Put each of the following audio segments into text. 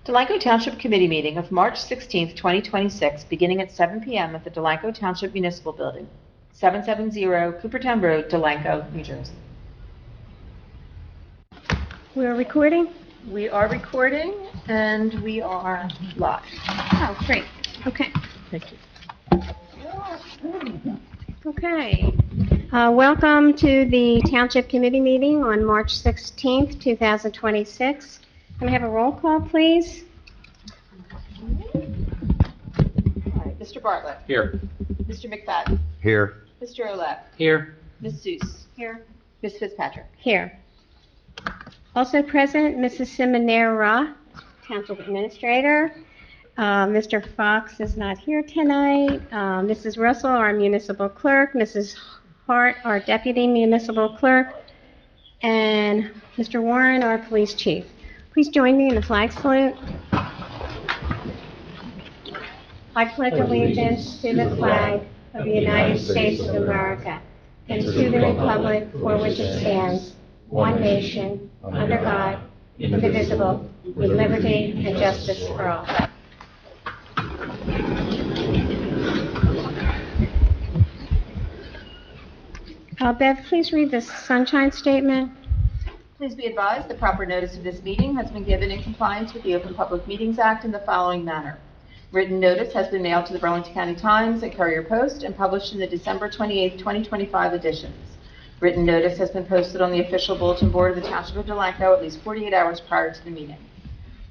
Delanco Township Committee meeting of March 16, 2026, beginning at 7 p.m. at the Delanco Township Municipal Building, 770 Coopertown Road, Delanco, New Jersey. We are recording? We are recording and we are live. Oh, great. Okay. Thank you. Okay. Welcome to the Township Committee meeting on March 16th, 2026. Can I have a roll call, please? All right. Mr. Bartlett. Here. Mr. McFadden. Here. Mr. Olette. Here. Ms. Seuss. Here. Ms. Fitzpatrick. Here. Also present, Mrs. Simonera, Township Administrator. Mr. Fox is not here tonight. Mrs. Russell, our Municipal Clerk. Mrs. Hart, our Deputy Municipal Clerk. And Mr. Warren, our Police Chief. Please join me in the flag salute. I pledge allegiance to the flag of the United States of America and to the republic for which it stands, one nation, under God, indivisible, with liberty and justice for all. Bev, please read the sunshine statement. Please be advised the proper notice of this meeting has been given in compliance with the Open Public Meetings Act in the following manner. Written notice has been mailed to the Burlington County Times and Courier Post and published in the December 28, 2025 editions. Written notice has been posted on the official bulletin board of the Township of Delanco at least 48 hours prior to the meeting.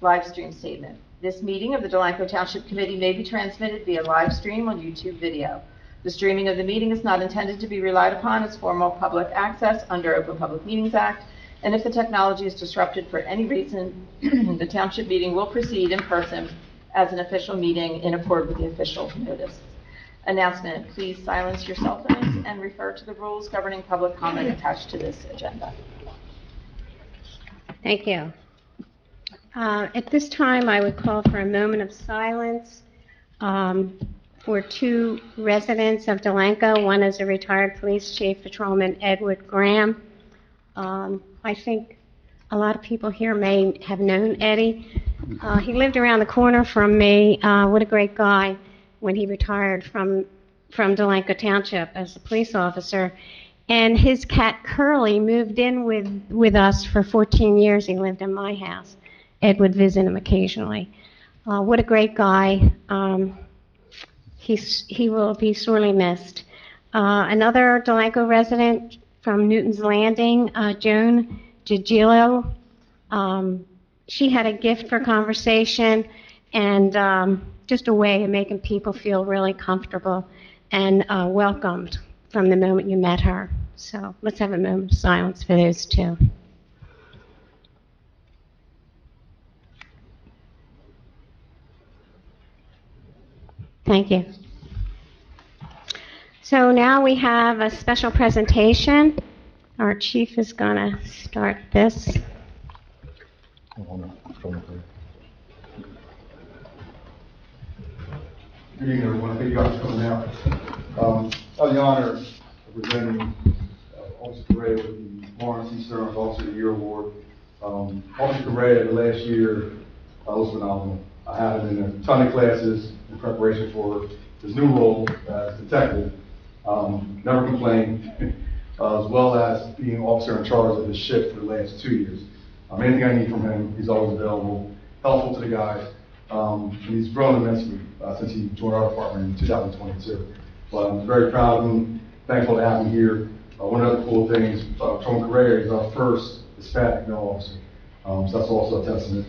Live stream statement. This meeting of the Delanco Township Committee may be transmitted via live stream on YouTube video. The streaming of the meeting is not intended to be relied upon as formal public access under Open Public Meetings Act, and if the technology is disrupted for any reason, the Township meeting will proceed in person as an official meeting in accord with the official notice. Announcement, please silence your cell phones and refer to the rules governing public comment attached to this agenda. Thank you. At this time, I would call for a moment of silence for two residents of Delanco. One is a retired police chief, Patrolman Edward Graham. I think a lot of people here may have known Eddie. He lived around the corner from me. What a great guy when he retired from Delanco Township as a police officer. And his cat Curly moved in with us for 14 years. He lived in my house. Ed would visit him occasionally. What a great guy. He will be sorely missed. Another Delanco resident from Newton's Landing, Joan Gigillo. She had a gift for conversation and just a way of making people feel really comfortable and welcomed from the moment you met her. So let's have a moment of silence for those two. Thank you. So now we have a special presentation. Our chief is going to start this. Good evening, everyone. Thank you guys for coming out. I have the honor of presenting Officer Correa with the Lawrence C. Stearns Officer of the Year Award. Officer Correa, the last year, was phenomenal. I had him in a ton of classes in preparation for his new role as detective. Never complained, as well as being officer in charge of his shift for the last 2 years. Anything I need from him, he's always available, helpful to the guys. And he's grown immensely since he joined our department in 2022. But I'm very proud of him, thankful to have him here. One of the other cool things, Patrolman Correa is our first Hispanic male officer. So that's also a testament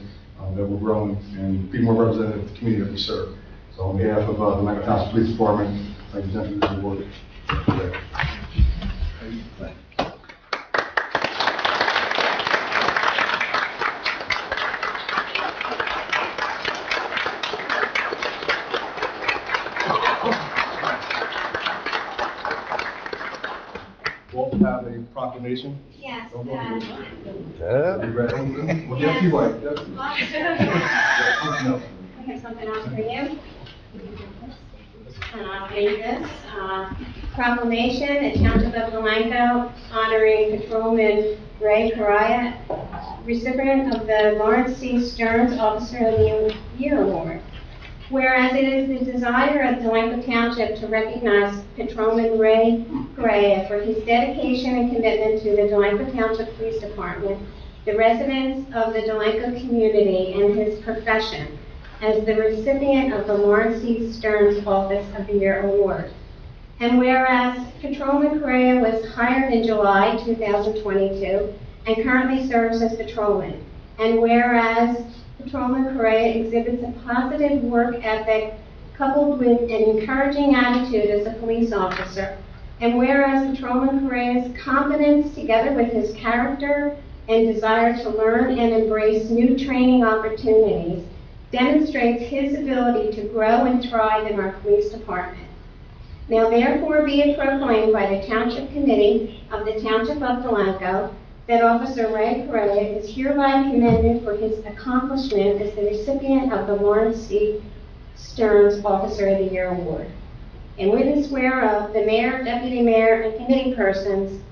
that we're growing and be more representative of the community that we serve. So on behalf of the Delanco Township Police Department, I present you this award. We'll have a proclamation. Yes. Are you ready? Well, yes, you right. I have something else for you. And I'll read this. Proclamation, the Township of Delanco honoring Patrolman Ray Correa, recipient of the Lawrence C. Stearns Officer of the Year Award. Whereas it is the desire of Delanco Township to recognize Patrolman Ray Correa for his dedication and commitment to the Delanco Township Police Department, the residents of the Delanco community, and his profession, as the recipient of the Lawrence C. Stearns Office of the Year Award. And whereas Patrolman Correa was hired in July 2022 and currently serves as patrolman. And whereas Patrolman Correa exhibits a positive work ethic coupled with an encouraging attitude as a police officer. And whereas Patrolman Correa's competence together with his character and desire to learn and embrace new training opportunities demonstrates his ability to grow and thrive in our police department. Now therefore be it proclaimed by the Township Committee of the Township of Delanco that Officer Ray Correa is hereby commended for his accomplishment as the recipient of the Lawrence C. Stearns Officer of the Year Award. In witness whereof, the Mayor, Deputy Mayor, and committee persons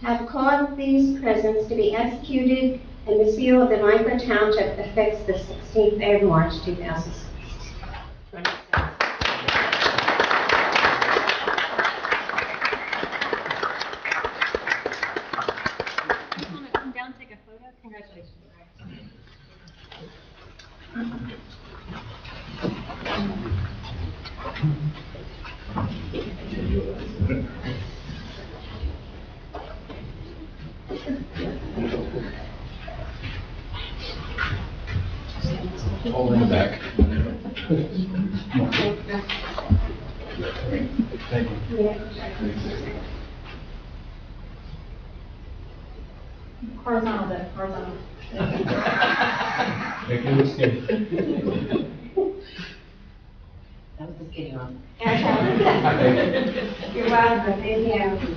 have caused these presents to be executed, and the seal of the Delanco Township affixed the 16th day of March, 2006. Come down, take a photo. Congratulations. Hold in the back. Thank you. Horizontal then, horizontal. Make it look skinny. That was the skinny one. You're welcome, thank you.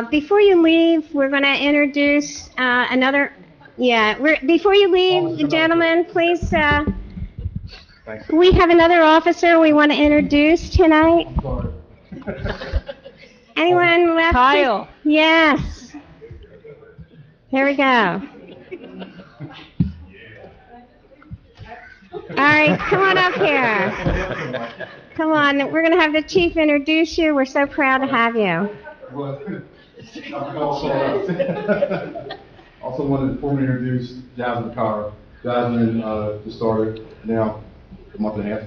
Before you leave, we're going to introduce before you leave, gentlemen, please, we have another officer we want to introduce tonight. Anyone left? Kyle. Yes. Here we go. All right, come on up here. Come on, we're going to have the chief introduce you. We're so proud to have you. Also wanted to formally introduce Jasmine Carr. Jasmine just started now a month and a half,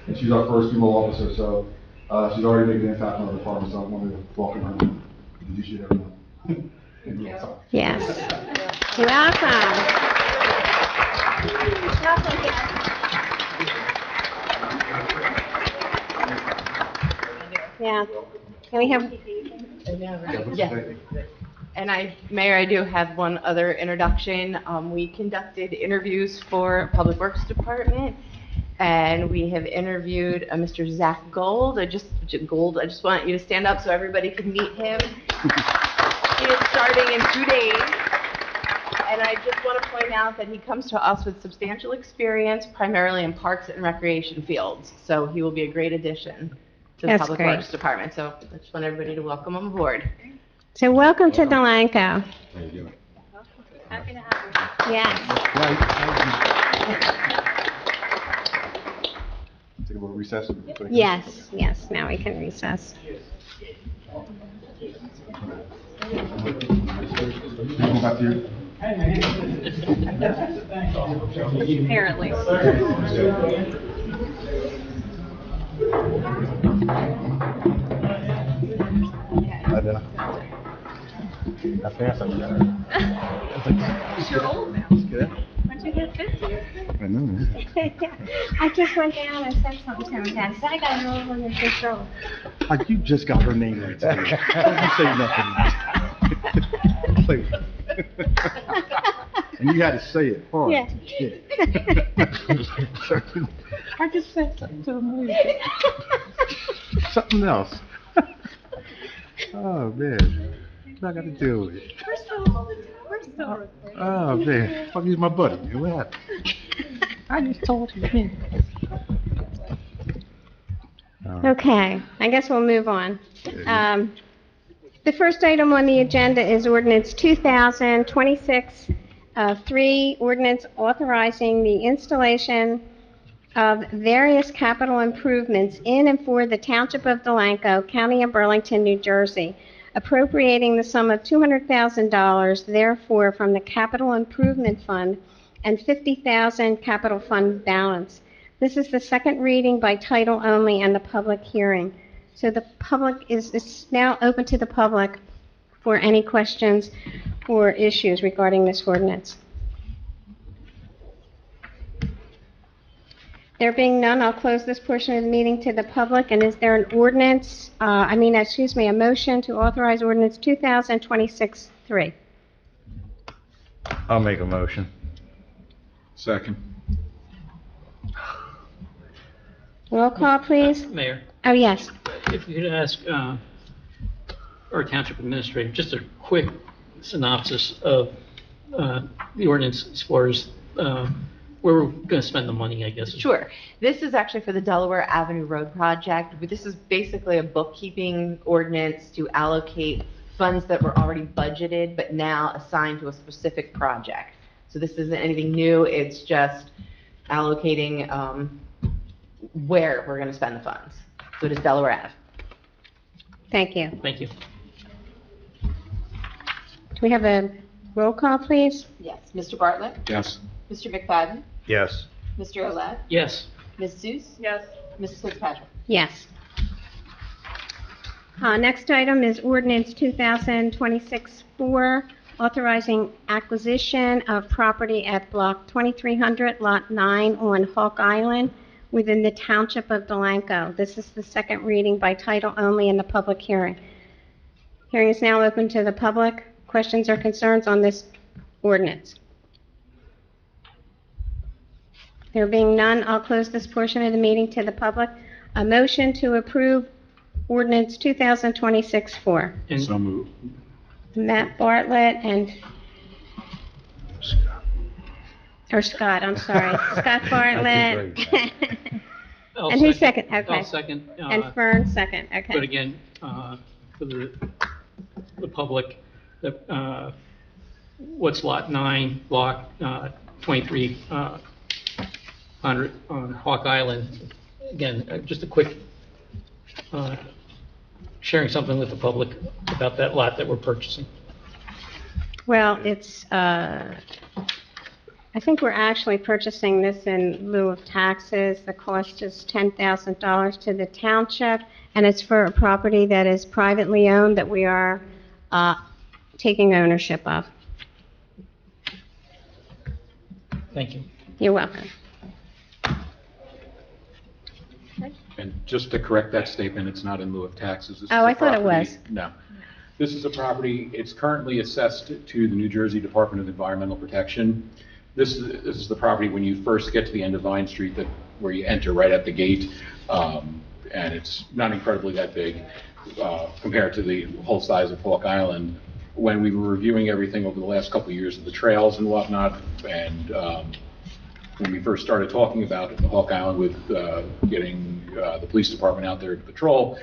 and she's our first female officer, so she's already making an impact on the department, so I wanted to welcome her and introduce you to everyone. Yes. You're welcome. Yeah. Can we have? Yes. And Mayor, I do have one other introduction. We conducted interviews for Public Works Department, and we have interviewed Mr. Zach Gold. I just want you to stand up so everybody can meet him. He is starting in 2 days. And I just want to point out that he comes to us with substantial experience, primarily in parks and recreation fields. So he will be a great addition to the That's Public great. Works Department. So I just want everybody to welcome him aboard. So welcome to Delanco. How you doing? Happy to have you. Yes. Take a little recess. Yes, yes, now we can recess. Go back to you. Apparently. How fast I got. You're old now. Good. Once you hit 50. I know. I just went down and said something to him, Dad. Said I got an old one in control. Like you just got her name right today. Don't say nothing. Please. And you had to say it hard. Yeah. I just said something to him. Something else. Oh man, what I got to deal with it. We're Oh, man, fuck, he's my buddy. Man. What happened? I just told you. Okay, I guess we'll move on. The first item on the agenda is ordinance 2026-3, ordinance authorizing the installation of various capital improvements in and for the Township of Delanco, County of Burlington, New Jersey, appropriating the sum of $200,000 therefore from the Capital Improvement Fund and $50,000 capital fund balance. This is the second reading by title only and the public hearing. So the public is now open to the public for any questions or issues regarding this ordinance. There being none, I'll close this portion of the meeting to the public. And is there an ordinance, a motion to authorize ordinance 2026-3? I'll make a motion. Second. Roll call, please. Mayor, Oh, yes. if you could ask our township administrator, just a quick synopsis of the ordinance as far as where we're going to spend the money, I guess. Sure. This is actually for the Delaware Avenue Road project. But this is basically a bookkeeping ordinance to allocate funds that were already budgeted but now assigned to a specific project. So this isn't anything new. It's just allocating where we're going to spend the funds. So it is Delaware Ave. Thank you. Thank you. Do we have a roll call, please? Yes. Mr. Bartlett? Yes. Mr. McFadden? Yes. Mr. Olet? Yes. Ms. Seuss? Yes. Mrs. Fitzpatrick? Yes. Next item is ordinance 2026-4, authorizing acquisition of property at block 2300, lot 9 on Hawk Island within the Township of Delanco. This is the second reading by title only in the public hearing. Hearing is now open to the public. Questions or concerns on this ordinance? There being none, I'll close this portion of the meeting to the public. A motion to approve ordinance 2026-4. And So moved. Matt Bartlett and, Scott, I'm sorry. Scott Bartlett. I'll And who's second? Okay. I'll second. And Fern, second, But okay. again, for the public, what's lot 9, block 2300 on Hawk Island? Again, just a quick sharing something with the public about that lot that we're purchasing. Well, it's, I think we're actually purchasing this in lieu of taxes. The cost is $10,000 to the township, and it's for a property that is privately owned that we are taking ownership of. Thank you. You're welcome. And just to correct that statement, it's not in lieu of taxes. This is Oh, a I thought it property- was. No. This is a property, it's currently assessed to the New Jersey Department of Environmental Protection. This is the property when you first get to the end of Vine Street where you enter right at the gate. And it's not incredibly that big compared to the whole size of Hawk Island. When we were reviewing everything over the last couple of years of the trails and whatnot, and when we first started talking about Hawk Island with getting the police department out there to patrol,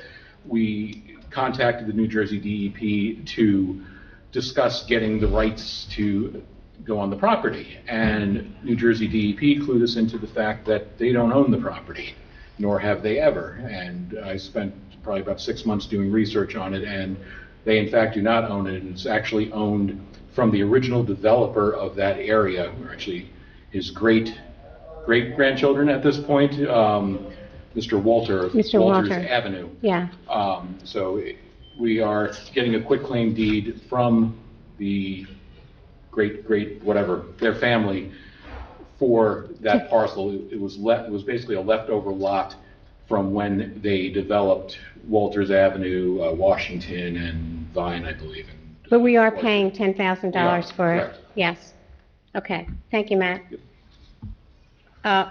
we contacted the New Jersey DEP to discuss getting the rights to go on the property. And New Jersey DEP clued us into the fact that they don't own the property, nor have they ever. And I spent probably about 6 months doing research on it, and they in fact do not own it. It's actually owned from the original developer of that area, or actually his great-grandchildren at this point, Mr. Walter of Mr. Walters Walter. Avenue. Yeah. So we are getting a quitclaim deed from the great whatever, their family, for that parcel. It was basically a leftover lot from when they developed Walters Avenue, Washington, and Vine, I believe. But we are paying $10,000 for it? correct. Yes. Okay. Thank you, Matt.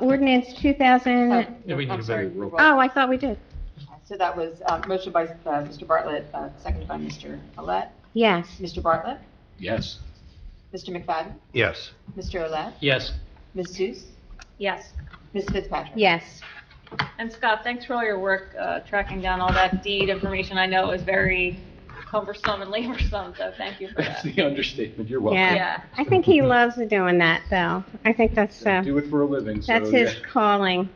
Ordinance 2000, Yeah, we need I'm a sorry. better roll. oh, I thought we did. So that was motion by Mr. Bartlett, seconded by Mr. Olet. Yes. Mr. Bartlett? Yes. Mr. McFadden? Yes. Mr. Olet? Yes. Ms. Seuss? Yes. Ms. Fitzpatrick? Yes. And Scott, thanks for all your work tracking down all that deed information. I know it was very cumbersome and laborsome, so thank you for That's that. the understatement. You're welcome. Yeah. Yeah. I think he loves doing that, though. I think that's, Do it for a living, so. that's his yeah. calling.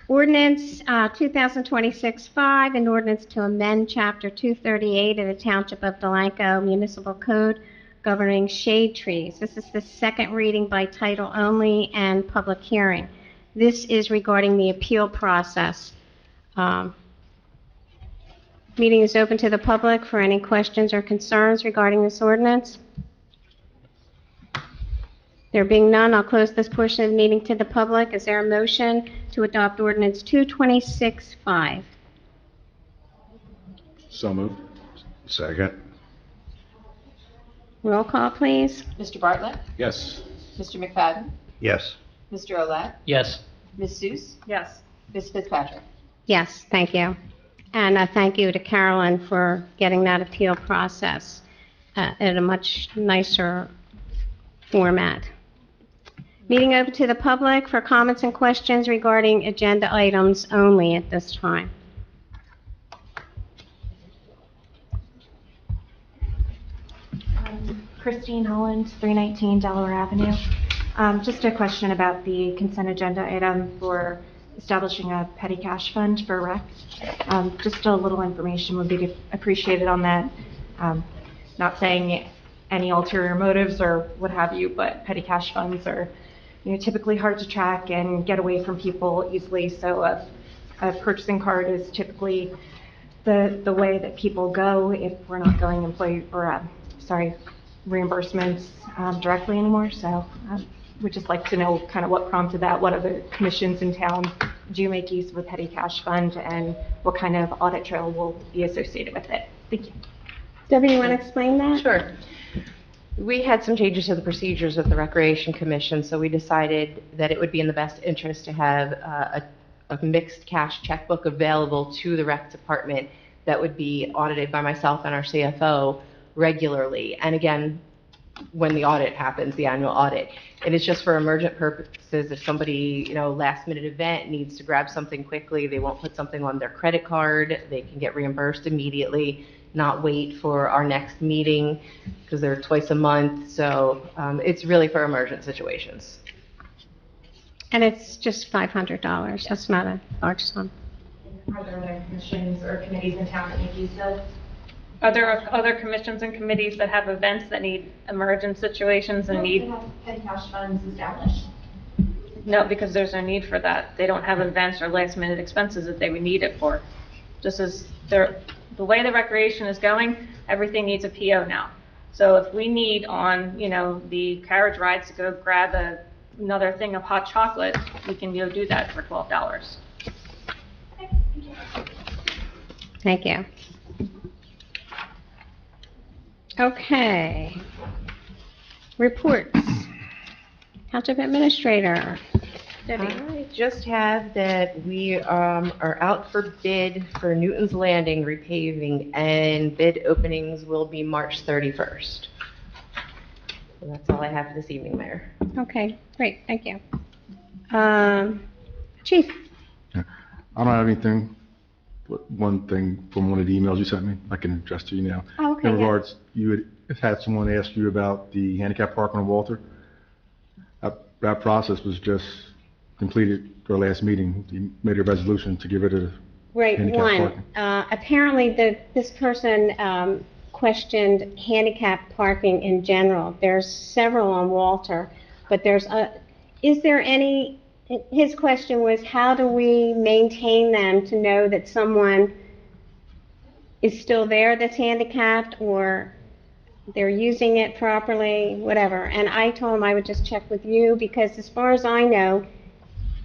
Ordinance 2026-5, an ordinance to amend Chapter 238 of the Township of Delanco Municipal Code governing shade trees. This is the second reading by title only and public hearing. This is regarding the appeal process. Meeting is open to the public for any questions or concerns regarding this ordinance. There being none, I'll close this portion of the meeting to the public. Is there a motion to adopt ordinance 226-5? So moved. Second. Roll call, please. Mr. Bartlett? Yes. Mr. McFadden? Yes. Mr. Olet? Yes. Ms. Seuss? Yes. Ms. Fitzpatrick? Yes, thank you. And thank you to Carolyn for getting that appeal process in a much nicer format. Meeting open to the public for comments and questions regarding agenda items only at this time. Christine Holland, 319 Delaware Avenue. Just a question about the consent agenda item for establishing a petty cash fund for rec. Just a little information would be appreciated on that. Not saying any ulterior motives or what have you, but petty cash funds are, typically hard to track and get away from people easily. So a purchasing card is typically the way that people go if we're not going reimbursements directly anymore. So we'd just like to know kind of what prompted that, what other commissions in town do make use of a petty cash fund, and what kind of audit trail will be associated with it. Thank you. Debbie, you want to explain that? Sure. We had some changes to the procedures with the Recreation Commission, so we decided that it would be in the best interest to have a mixed cash checkbook available to the rec department that would be audited by myself and our CFO regularly. And again, when the audit happens, the annual audit. It is just for emergent purposes. If somebody, last minute event needs to grab something quickly, they won't put something on their credit card, they can get reimbursed immediately, not wait for our next meeting because they're twice a month. So it's really for emergent situations. And it's just $500. That's not a large sum. Are there other commissions or committees in town that make use of? Are there other commissions and committees that have events that need emergent situations and need? Have petty cash funds established. No, because there's no need for that. They don't have events or last minute expenses that they would need it for. Just as the way the recreation is going, everything needs a PO now. So if we need on, the carriage rides to go grab another thing of hot chocolate, we can go do that for $12. Thank you. Okay. Reports. Township Administrator. Debbie. I just have that we are out for bid for Newton's Landing repaving, and bid openings will be March 31st. So that's all I have for this evening, Mayor. Okay, great, thank you. Chief? I don't have anything, but one thing from one of the emails you sent me, I can address to you now. Oh, okay, In yeah. regards, you had someone ask you about the handicap parking on Walter. That process was just completed our last meeting. You made a resolution to get rid of Right, handicap one. parking. Apparently, this person questioned handicap parking in general. There's several on Walter, but is there any, his question was, how do we maintain them to know that someone is still there that's handicapped, or they're using it properly, whatever. And I told him I would just check with you, because as far as I know,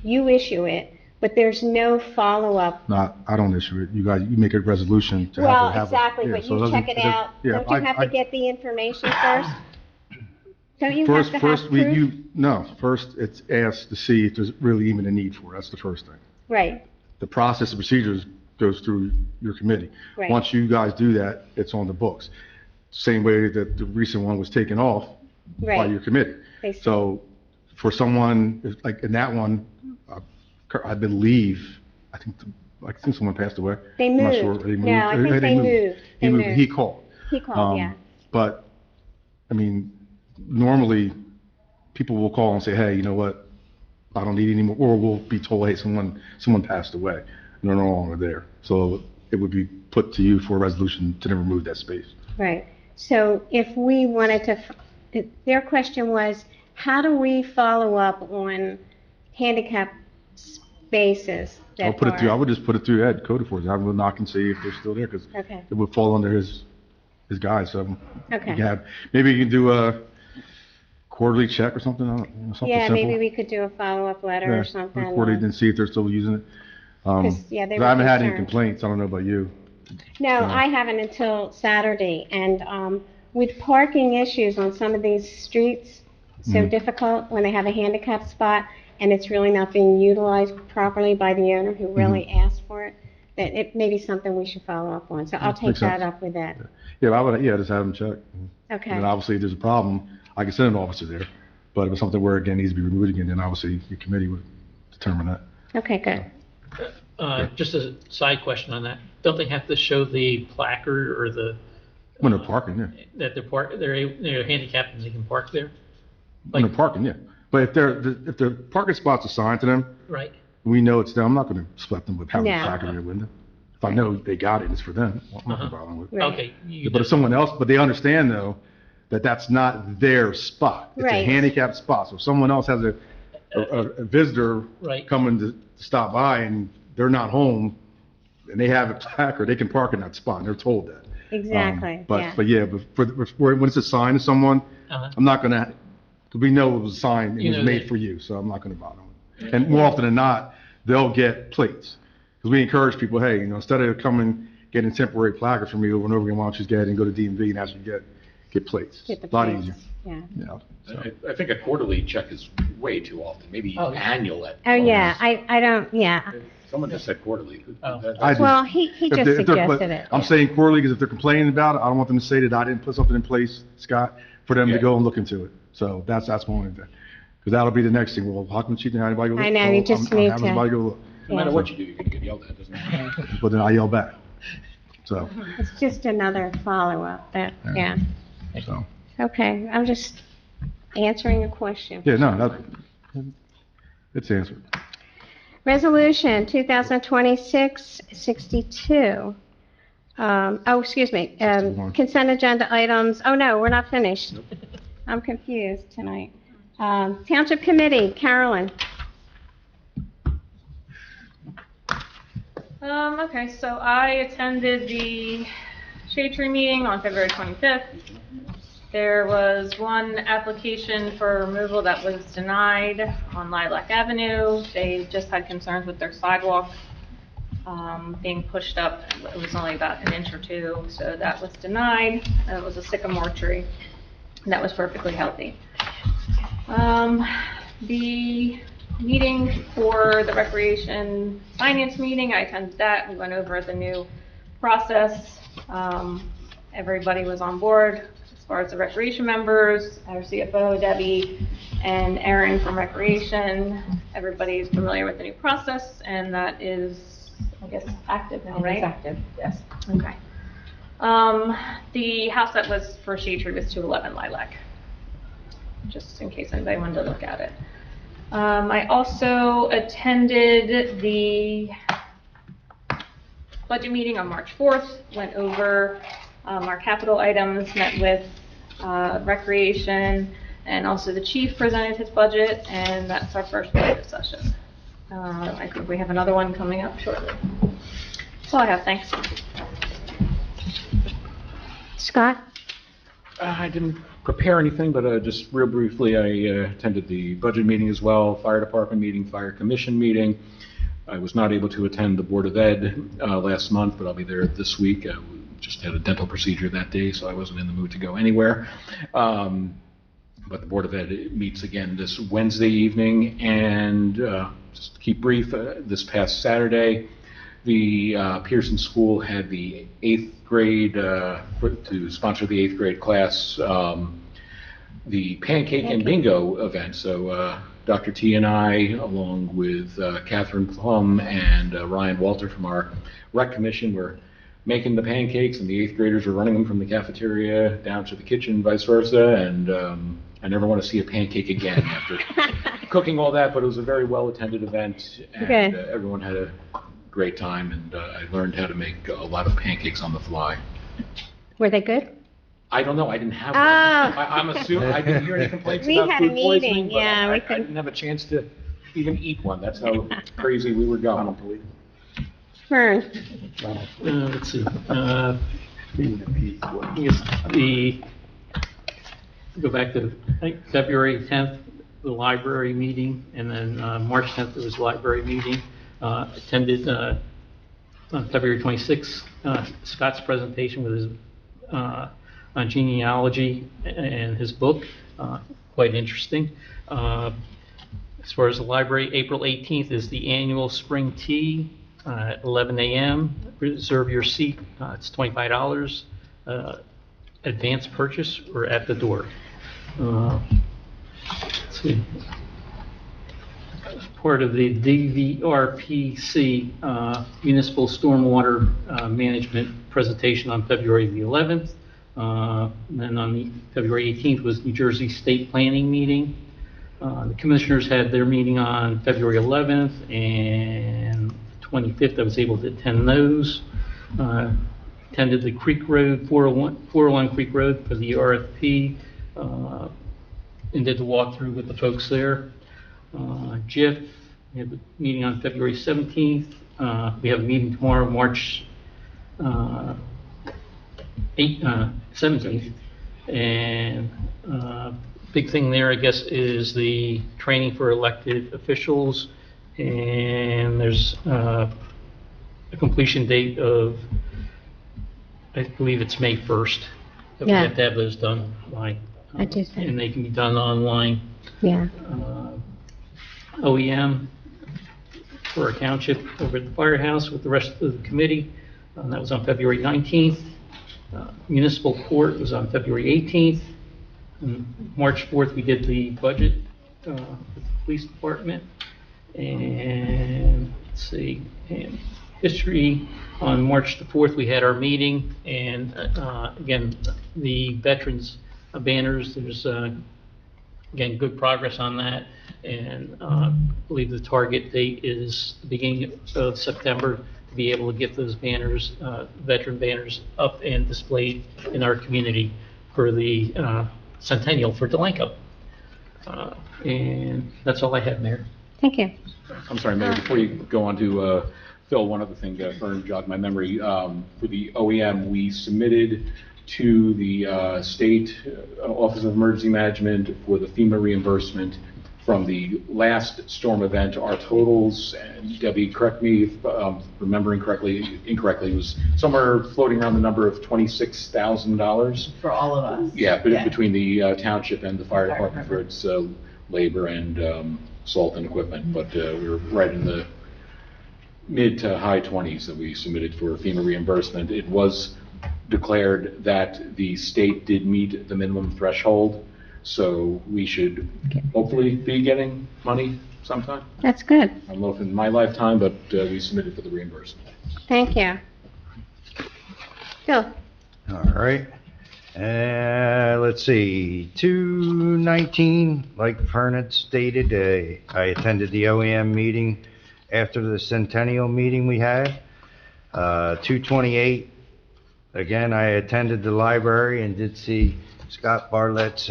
you issue it, but there's no follow-up. I don't issue it. You guys, you make a resolution to Well, have exactly, yeah, but so it you check it doesn't- out. yeah, Don't you have to get the information first? Don't you have to have First, proof? first it's asked to see if there's really even a need for it. That's the first thing. Right, The process and procedures goes through your committee. Right. Once you guys do that, it's on the books. Same way that the recent one was taken off, by Right. your committee. They said. So for someone, like in that one, I believe, I think someone passed away. They I'm not moved. sure. They moved. No, I think they moved. He They moved. moved. He called. He called, yeah. But, I mean, normally, people will call and say, hey, you know what, I don't need any more, or we'll be told, hey, someone passed away, and they're no longer there. So it would be put to you for a resolution to then remove that space. Right. So if we wanted to, their question was, how do we follow up on handicap spaces that I'll put it through, I are- would just put it through Ed, code enforcement. I would knock and see if they're still there, because Okay. it would fall under his guy, so. Okay. You can have, maybe you can do a quarterly check or something, I don't know, something Yeah, simple. maybe we could do a follow-up letter Yeah, or something. Quarterly, then see if they're still using it. 'Cause, yeah, they 'cause were I haven't had any concerned. complaints, I don't know about you. No, I haven't until Saturday, and with parking issues on some of these streets, so Mhm. difficult when they have a handicap spot, and it's really not being utilized properly by the owner who really Mm-hmm. asked for it, that it may be something we should follow up on, so I'll take Makes that sense. up with Ed. Yeah, I would, just have them check. Okay. And then obviously, if there's a problem, I can send an officer there. But if it's something where, again, needs to be removed again, then obviously your committee would determine that. Okay, good. Just a side question on that. Don't they have to show the placard or the, When they're parking, yeah. that they're handicapped and they can park there? When Like, they're parking, yeah. But if the parking spot's assigned to them, right? we know it's them, I'm not gonna split them with having a No. placard in their window. If I know they got it, it's for them, I'm not gonna bother them with it. Right. Okay. But if someone else, but they understand though, that that's not their spot. It's a Right. handicapped spot. So if someone else has a visitor Right. coming to stop by and they're not home and they have a placard, they can park in that spot and they're told that. Exactly, yeah. But yeah, when it's assigned to someone, Uh-huh. I'm not gonna, because we know it was assigned and You it was know made that- for you, so I'm not gonna bother them. And more often than not, they'll get plates. Because we encourage people, hey, instead of coming, getting temporary placards from me over and over again, why don't you just go ahead and go to DMV and actually get plates? Get the A lot plates, easier. Yeah. So. I think a quarterly check is way too often, maybe Oh, yeah. annual at. Oh, yeah, most. I don't, yeah. Someone just said quarterly. Oh. I do. Well, he If just they're- but suggested it. I'm saying quarterly because if they're complaining about it, I don't want them to say that I didn't put something in place, Scott, for them to Yeah. go and look into it. So that's my only thing. Because that'll be the next thing. Well, how come she didn't have anybody go look? I know, you Well, just I'm need having to- somebody go look. No matter Yeah. what you do, you're gonna get yelled at, doesn't it? But then I yell back. So, It's just another follow-up, yeah. so, Okay, I'm just answering a question. yeah, no, it's answered. Resolution 2026-62. Excuse me, 61. consent agenda items, oh no, we're not finished. I'm confused tonight. Township Committee, Carolyn. Okay, so I attended the shade tree meeting on February 25th. There was one application for removal that was denied on Lilac Avenue. They just had concerns with their sidewalk being pushed up. It was only about an inch or two, so that was denied. It was a sycamore tree that was perfectly healthy. The meeting for the Recreation Finance meeting, I attended that. We went over the new process. Everybody was on board as far as the recreation members, our CFO, Debbie, and Erin from Recreation. Everybody's familiar with the new process, and that is, I guess, active now, right? It's active, yes. Okay. The house that was for shade tree was 211 Lilac, just in case anybody wanted to look at it. I also attended the budget meeting on March 4th, went over our capital items, met with Recreation, and also the chief presented his budget, and that's our first budget session. I think we have another one coming up shortly. That's all I have, thanks. Scott? I didn't prepare anything, but just real briefly, I attended the budget meeting as well, fire department meeting, fire commission meeting. I was not able to attend the Board of Ed last month, but I'll be there this week. Just had a dental procedure that day, so I wasn't in the mood to go anywhere. But the Board of Ed meets again this Wednesday evening, and just to keep brief, this past Saturday, the Pearson School had the 8th grade, to sponsor the 8th grade class, the Pancake and Bingo event. So Dr. T and I, along with Catherine Plum and Ryan Walter from our rec commission, were making the pancakes, and the 8th graders were running them from the cafeteria down to the kitchen, vice versa. And I never want to see a pancake again after cooking all that, but it was a very well-attended event, and everyone had a great time, and I learned how to make a lot of pancakes on the fly. Were they good? I don't know. I didn't have Oh. one. I'm assuming I didn't hear any complaints We about had a food poisoning, meeting, but yeah, we I couldn't- didn't have a chance to even eat one. That's how crazy we were going. Fern? Let's see. I guess go back to, I think, February 10th, the library meeting, and then March 10th, there was a library meeting. Attended on February 26th, Scott's presentation with his on genealogy and his book, quite interesting. As far as the library, April 18th is the annual spring tea at 11 a.m. Reserve your seat. It's $25. Advance purchase or at the door. Let's see. Part of the DVRPC Municipal Stormwater Management presentation on February the 11th. Then on the February 18th was New Jersey State Planning meeting. The commissioners had their meeting on February 11th and 25th. I was able to attend those. Attended the Creek Road, 401 Creek Road for the RFP, and did the walkthrough with the folks there. JIF, we have a meeting on February 17th. We have a meeting tomorrow, March 17th. And big thing there, I guess, is the training for elected officials. And there's a completion date of, I believe it's May 1st. That we Yeah. have to have those done by, I do think. and they can be done online. Yeah. OEM for our township over at the firehouse with the rest of the committee. That was on February 19th. Municipal court was on February 18th. And March 4th, we did the budget with the police department. And let's see, and history, on March the 4th, we had our meeting. And again, the veterans banners, there's again, good progress on that, and I believe the target date is the beginning of September to be able to get those banners, veteran banners, up and displayed in our community for the centennial for Delanco. And that's all I have, Mayor. Thank you. I'm sorry, Mayor, before you go on to Phil, one other thing, Fern jogged my memory. For the OEM, we submitted to the State Office of Emergency Management for the FEMA reimbursement from the last storm event. Our totals, and Debbie, correct me if remembering incorrectly, was somewhere floating around the number of $26,000. For all of us. Yeah, between the township and the fire department for its labor and salt and equipment. But we were right in the mid to high 20s that we submitted for FEMA reimbursement. It was declared that the state did meet the minimum threshold, so we should hopefully be getting money sometime. That's good. I don't know if in my lifetime, but we submitted for the reimbursement. Thank you. Phil? All right. Let's see, 2/19, like Fern had stated, I attended the OEM meeting after the centennial meeting we had. 2/28, again, I attended the library and did see Scott Bartlett's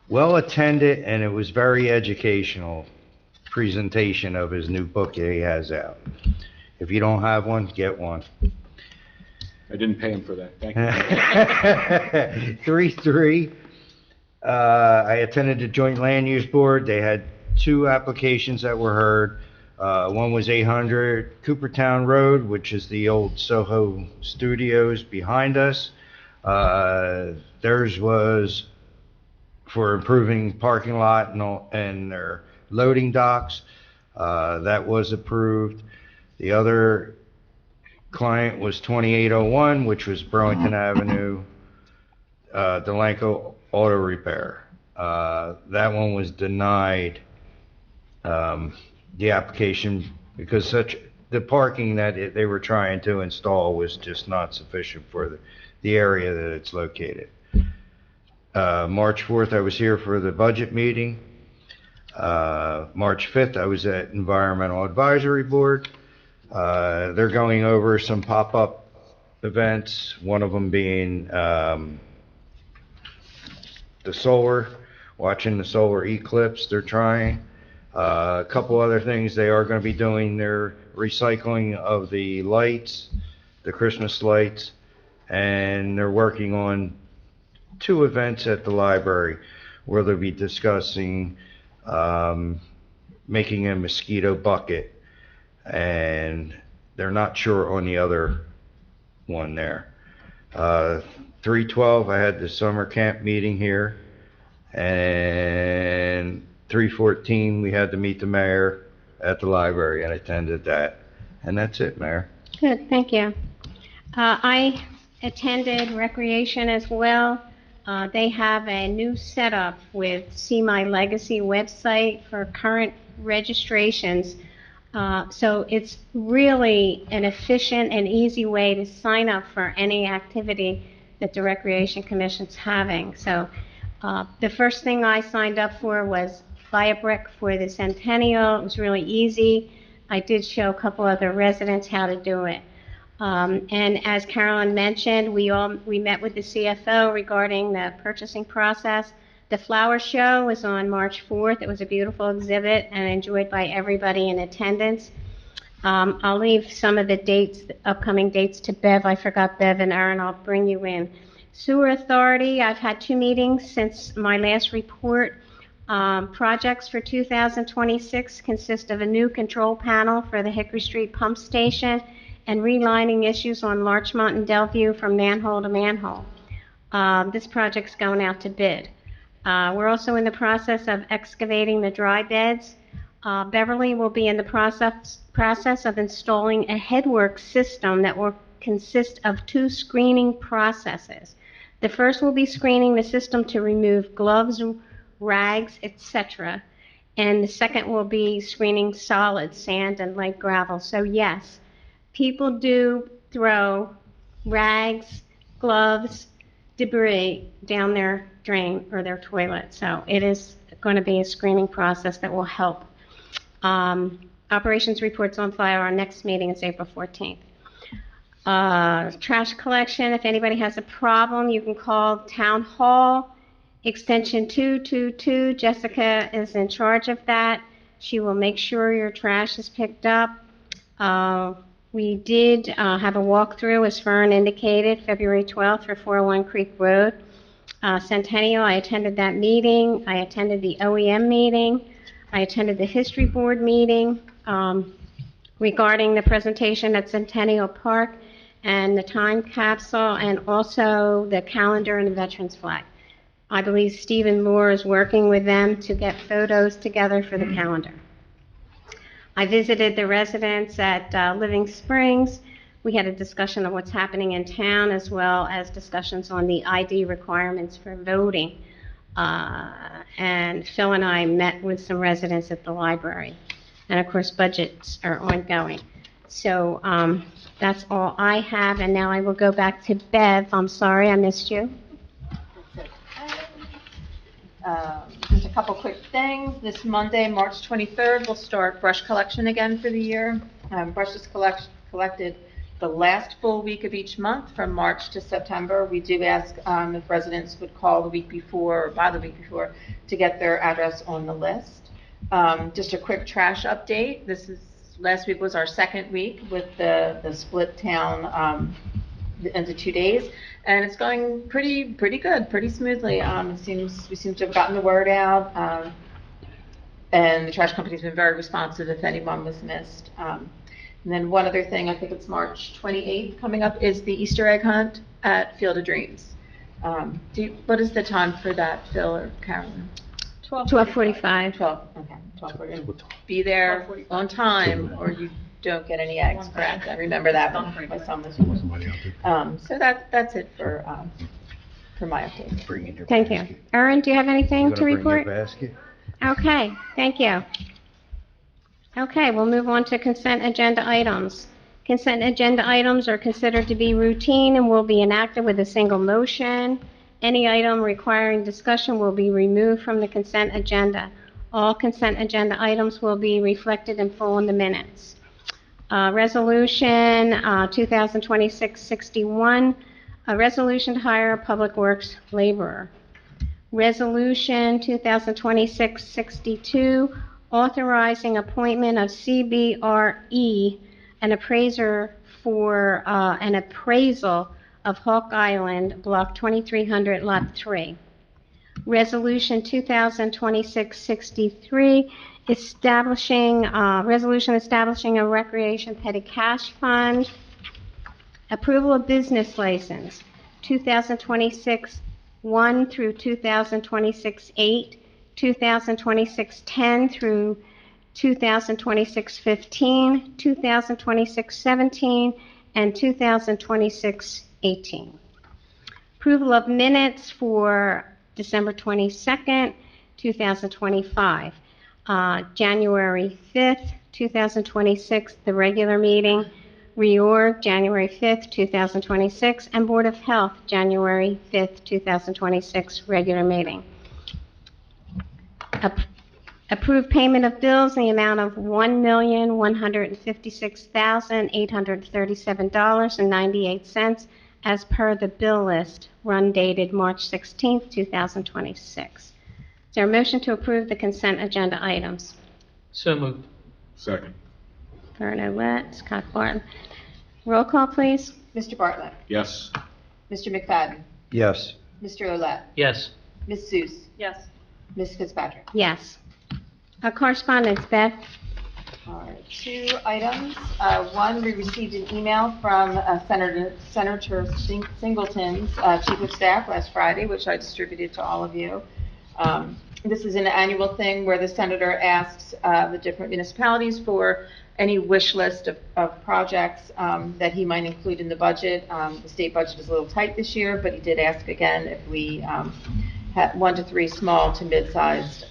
well-attended, and it was very educational presentation of his new book that he has out. If you don't have one, get one. I didn't pay him for that. Thank you. 3/3, I attended the Joint Land Use Board. They had 2 applications that were heard. One was 800 Coopertown Road, which is the old Soho Studios behind us. Theirs was for improving parking lot and their loading docks. That was approved. The other client was 2801, which was Burlington Avenue. Delanco Auto Repair. That one was denied, the application, because the parking that they were trying to install was just not sufficient for the area that it's located. March 4th, I was here for the budget meeting. March 5th, I was at Environmental Advisory Board. They're going over some pop-up events, one of them being the solar, watching the solar eclipse they're trying. A couple other things, they are going to be doing their recycling of the lights, the Christmas lights, and they're working on 2 events at the library where they'll be discussing making a mosquito bucket, and they're not sure on the other one there. 3/12, I had the summer camp meeting here, and 3/14, we had to meet the mayor at the library, and I attended that. And that's it, Mayor. Good, thank you. I attended recreation as well. They have a new setup with See My Legacy website for current registrations. So it's really an efficient and easy way to sign up for any activity that the Recreation Commission's having. So the first thing I signed up for was buy a brick for the centennial. It was really easy. I did show a couple other residents how to do it. And as Carolyn mentioned, we met with the CFO regarding the purchasing process. The flower show was on March 4th. It was a beautiful exhibit and enjoyed by everybody in attendance. I'll leave some of the dates, the upcoming dates, to Bev. I forgot Bev and Aaron. I'll bring you in. Sewer Authority, I've had 2 meetings since my last report. Projects for 2026 consist of a new control panel for the Hickory Street pump station and relining issues on Larchmont and Delview from manhole to manhole. This project's going out to bid. We're also in the process of excavating the dry beds. Beverly will be in the process of installing a headwork system that will consist of 2 screening processes. The first will be screening the system to remove gloves, rags, etc. And the second will be screening solid sand and light gravel. So yes, people do throw rags, gloves, debris down their drain or their toilet. So it is going to be a screening process that will help. Operations reports on file. Our next meeting is April 14th. Trash collection, if anybody has a problem, you can call Town Hall, extension 222. Jessica is in charge of that. She will make sure your trash is picked up. We did have a walkthrough, as Fern indicated, February 12th for 401 Creek Road. Centennial, I attended that meeting. I attended the OEM meeting. I attended the History Board meeting regarding the presentation at Centennial Park and the time capsule, and also the calendar and the veterans flag. I believe Stephen Moore is working with them to get photos together for the calendar. I visited the residents at Living Springs. We had a discussion of what's happening in town, as well as discussions on the ID requirements for voting. And Phil and I met with some residents at the library. And of course, budgets are ongoing. So that's all I have. And now I will go back to Bev. I'm sorry I missed you. Just a couple quick things. This Monday, March 23rd, we'll start brush collection again for the year. Brush is collected the last full week of each month from March to September. We do ask if residents would call the week before or by the week before to get their address on the list. Just a quick trash update. Last week was our second week with the split town into 2 days, and it's going pretty good, pretty smoothly. We seem to have gotten the word out, and the trash company's been very responsive if anyone was missed. And then one other thing, I think it's March 28th coming up, is the Easter egg hunt at Field of Dreams. What is the time for that, Phil or Carolyn? 12:45. 12:40. Be there on time, or you don't get any eggs. Correct. I remember that when my son was born. So that's it for for my update. Bring in your Thank you. basket. Erin, do you have anything You to gonna bring your report? basket? Okay, thank you. Okay, we'll move on to consent agenda items. Consent agenda items are considered to be routine and will be enacted with a single motion. Any item requiring discussion will be removed from the consent agenda. All consent agenda items will be reflected in full in the minutes. Resolution 2026-61, a resolution to hire a public works laborer. Resolution 2026-62, authorizing appointment of CBRE, an appraiser for an appraisal of Hawk Island, Block 2300, Lot 3. Resolution 2026-63, resolution establishing a recreation petty cash fund. Approval of business license, 2026-1 through 2026-8, 2026-10 through 2026-15, 2026-17, and 2026-18. Approval of minutes for December 22nd, 2025. January 5th, 2026, the regular meeting. Reorg, January 5th, 2026, and Board of Health, January 5th, 2026, regular meeting. Approved payment of bills in the amount of $1,156,837.98 as per the bill list run dated March 16th, 2026. Is there a motion to approve the consent agenda items? So moved. Second. Vernon Lett, Scott Barton. Roll call, please. Mr. Bartlett. Yes. Mr. McFadden. Yes. Mr. Olet. Yes. Ms. Seuss. Yes. Ms. Fitzpatrick. Yes. Correspondence, Beth? All right, 2 items. One, we received an email from Senator Singleton's Chief of Staff last Friday, which I distributed to all of you. This is an annual thing where the senator asks the different municipalities for any wish list of projects that he might include in the budget. The state budget is a little tight this year, but he did ask again if we had 1 to 3 small to mid-sized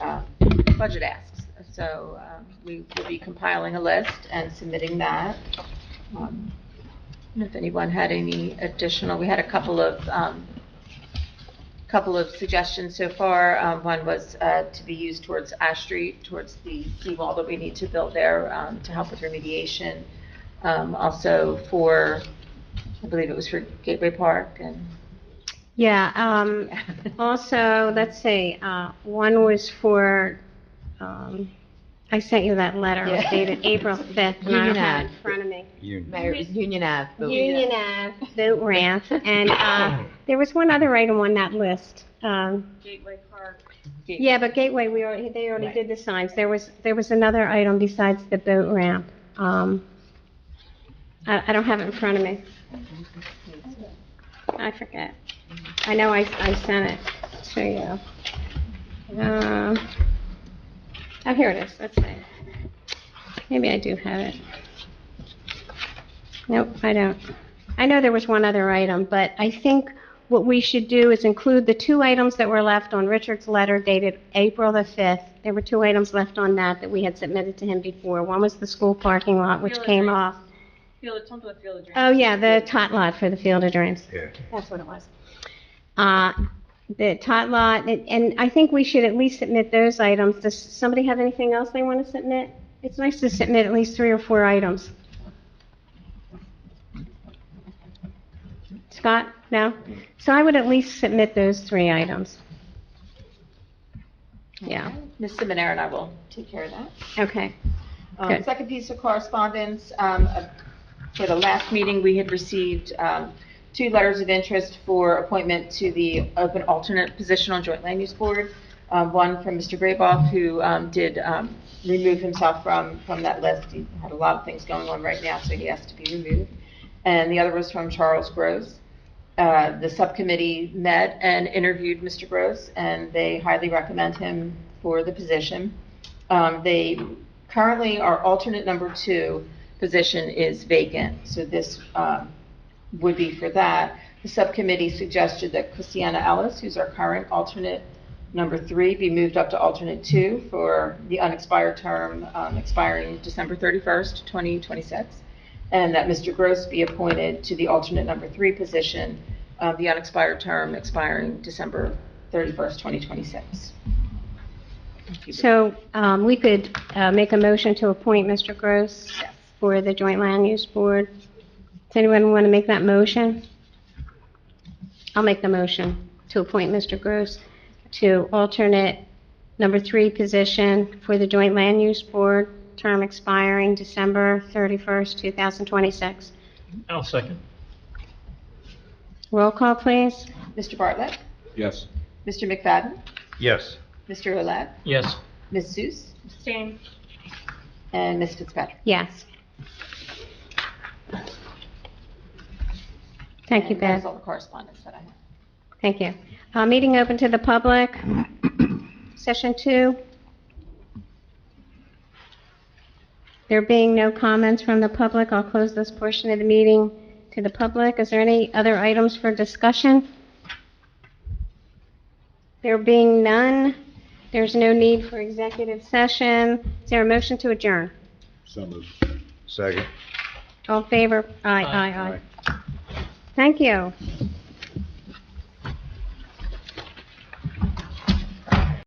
budget asks. So we will be compiling a list and submitting that. And if anyone had any additional, we had a couple of suggestions so far. One was to be used towards Ash Street, towards the seawall that we need to build there to help with remediation. Also for, I believe it was for Gateway Park and. Yeah, also, let's see, one was for, I sent you that letter Yeah. dated April 5th, and I don't Union have it Ave. in front of me. Mayor, it was Union Ave. but- Union Ave, boat ramp, and there was one other item on that list. Gateway Park. Yeah, but Gateway, they already did the signs. There was another item besides the boat ramp. I don't have it in front of me. I forget. I know I sent it to you. Oh, here it is. Let's see. Maybe I do have it. Nope, I don't. I know there was one other item, but I think what we should do is include the 2 items that were left on Richard's letter dated April the 5th. There were 2 items left on that we had submitted to him before. One was the school parking lot, which Field of came Dreams. off. Something with Field of Dreams. Oh, yeah, the tot lot for the Field of Dreams. Yeah. That's what it was. The tot lot, and I think we should at least submit those items. Does somebody have anything else they want to submit? It's nice to submit at least 3 or 4 items. Scott? No? So I would at least submit those 3 items. Yeah, Ms. Seminaire and I will take care of that. okay. Good. Second piece of correspondence, for the last meeting, we had received 2 letters of interest for appointment to the open alternate position on Joint Land Use Board. One from Mr. Grayboff, who did remove himself from that list. He had a lot of things going on right now, so he has to be removed. And the other was from Charles Gross. The subcommittee met and interviewed Mr. Gross, and they highly recommend him for the position. They currently, our alternate number 2 position is vacant, so this would be for that. The subcommittee suggested that Christiana Ellis, who's our current alternate number 3, be moved up to alternate 2 for the unexpired term expiring December 31st, 2026, and that Mr. Gross be appointed to the alternate number 3 position of the unexpired term expiring December 31st, 2026. So we could make a motion to appoint Mr. Gross for the Joint Land Use Board. Does anyone want to make that motion? I'll make the motion to appoint Mr. Gross to alternate number 3 position for the Joint Land Use Board, term expiring December 31st, 2026. I'll second. Roll call, please. Mr. Bartlett? Yes. Mr. McFadden? Yes. Mr. Olet? Yes. Ms. Seuss? Abstain. And Ms. Fitzpatrick? Yes. Thank you, And that is Beth. all the correspondence that I have. Thank you. Meeting open to the public. Session 2. There being no comments from the public, I'll close this portion of the meeting to the public. Is there any other items for discussion? There being none, there's no need for executive session. Is there a motion to adjourn? So moved. Second. All in favor? Aye, aye, aye. Thank you.